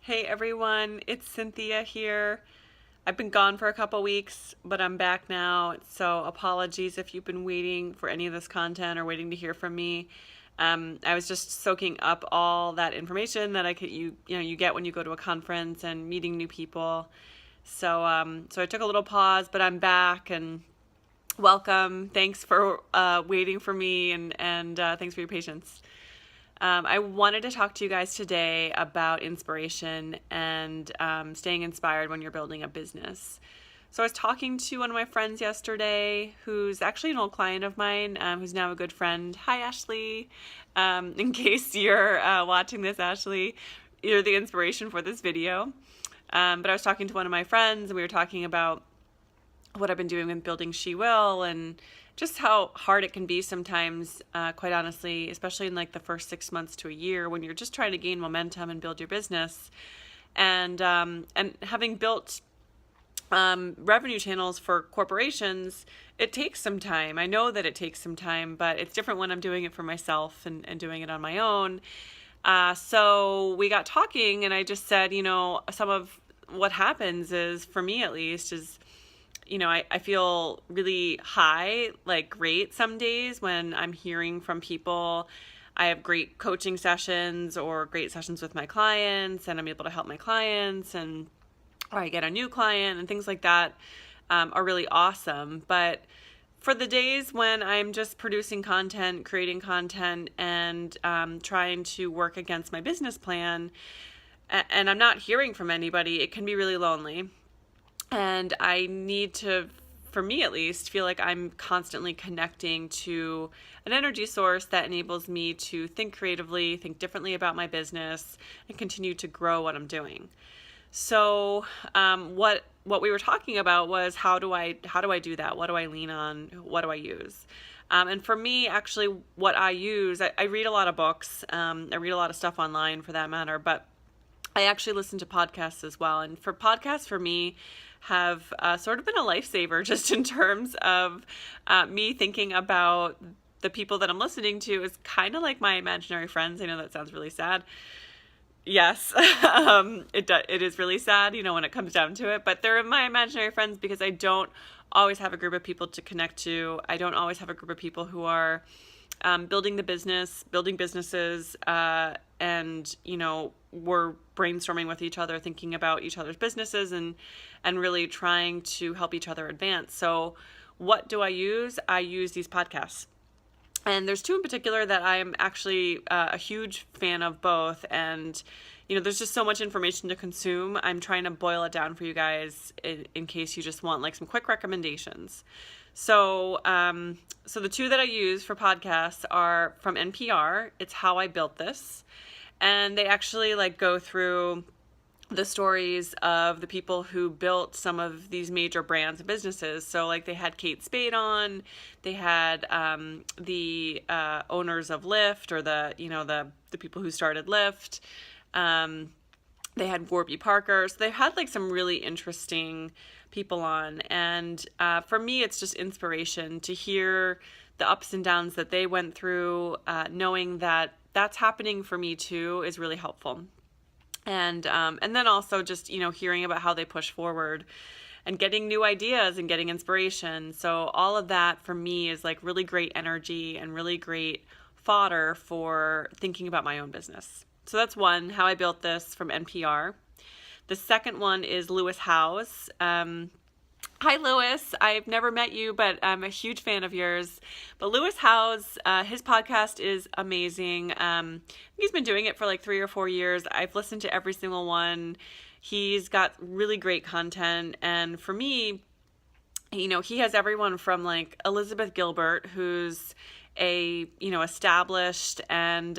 Hey everyone, it's Cynthia here. I've been gone for a couple weeks, but I'm back now. So apologies if you've been waiting for any of this content or waiting to hear from me. I was just soaking up all that information that you get when you go to a conference and meeting new people. So I took a little pause, but I'm back and welcome. Thanks for waiting for me and thanks for your patience. I wanted to talk to you guys today about inspiration and staying inspired when you're building a business. So I was talking to one of my friends yesterday who's actually an old client of mine, who's now a good friend. Hi, Ashley. In case you're watching this, Ashley, you're the inspiration for this video. But I was talking to one of my friends and we were talking about what I've been doing with building shewill and just how hard it can be sometimes, quite honestly, especially in like the first 6 months to a year when you're just trying to gain momentum and build your business. And having built revenue channels for corporations, it takes some time. I know that it takes some time, but it's different when I'm doing it for myself and doing it on my own. So we got talking and I just said, some of what happens is, for me at least, is I feel really high, like great some days when I'm hearing from people. I have great coaching sessions or great sessions with my clients and I'm able to help my clients or I get a new client and things like that are really awesome. But for the days when I'm just producing content, creating content and trying to work against my business plan and I'm not hearing from anybody, it can be really lonely. And I need to, for me at least, feel like I'm constantly connecting to an energy source that enables me to think creatively, think differently about my business, and continue to grow what I'm doing. So what we were talking about was how do I do that? What do I lean on? What do I use? And for me, actually, what I use, I read a lot of books. I read a lot of stuff online for that matter, but I actually listen to podcasts as well. And for podcasts, for me, have sort of been a lifesaver just in terms of me thinking about the people that I'm listening to is kind of like my imaginary friends. I know that sounds really sad. Yes, it is really sad, when it comes down to it. But they're my imaginary friends because I don't always have a group of people to connect to. I don't always have a group of people who are building businesses, and we're brainstorming with each other, thinking about each other's businesses and really trying to help each other advance. So what do I use? I use these podcasts. And there's two in particular that I'm actually a huge fan of both. And, there's just so much information to consume. I'm trying to boil it down for you guys in case you just want like some quick recommendations. So, so the two that I use for podcasts are from NPR. It's How I Built This. And they actually like go through the stories of the people who built some of these major brands and businesses. So like they had Kate Spade on, they had the owners of Lyft, or the people who started Lyft. They had Warby Parker. So they had like some really interesting people on. And for me, it's just inspiration to hear the ups and downs that they went through, knowing that that's happening for me too is really helpful. And then also just, hearing about how they push forward and getting new ideas and getting inspiration. So all of that for me is like really great energy and really great fodder for thinking about my own business. So that's one, How I Built This, from NPR. The second one is Lewis Howes. Hi, Lewis. I've never met you, but I'm a huge fan of yours. But Lewis Howes, his podcast is amazing. He's been doing it for like 3 or 4 years. I've listened to every single one. He's got really great content. And for me, he has everyone from like Elizabeth Gilbert, who's a established and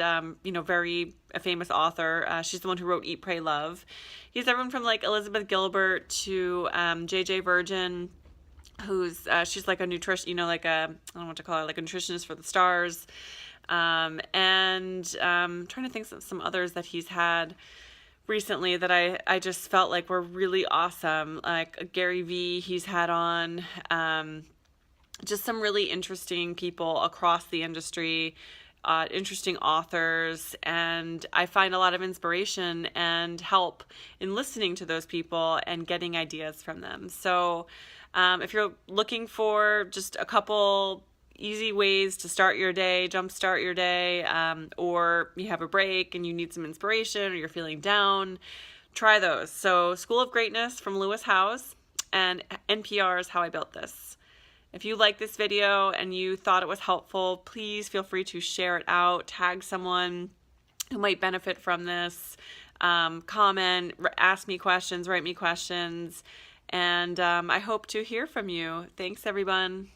very a famous author. She's the one who wrote Eat, Pray, Love. He's everyone from like Elizabeth Gilbert to JJ Virgin, who's she's like a nutrition, like a, I don't know what to call her, like a nutritionist for the stars. And trying to think of some others that he's had recently that I just felt like were really awesome. Like Gary Vee, he's had on. Just some really interesting people across the industry interesting authors, and I find a lot of inspiration and help in listening to those people and getting ideas from them. So if you're looking for just a couple easy ways to start your day, jumpstart your day, or you have a break and you need some inspiration or you're feeling down, try those. So School of Greatness from Lewis Howes and NPR's How I Built This. If you like this video and you thought it was helpful, please feel free to share it out, tag someone who might benefit from this, comment, ask me questions, write me questions, and I hope to hear from you. Thanks, everyone.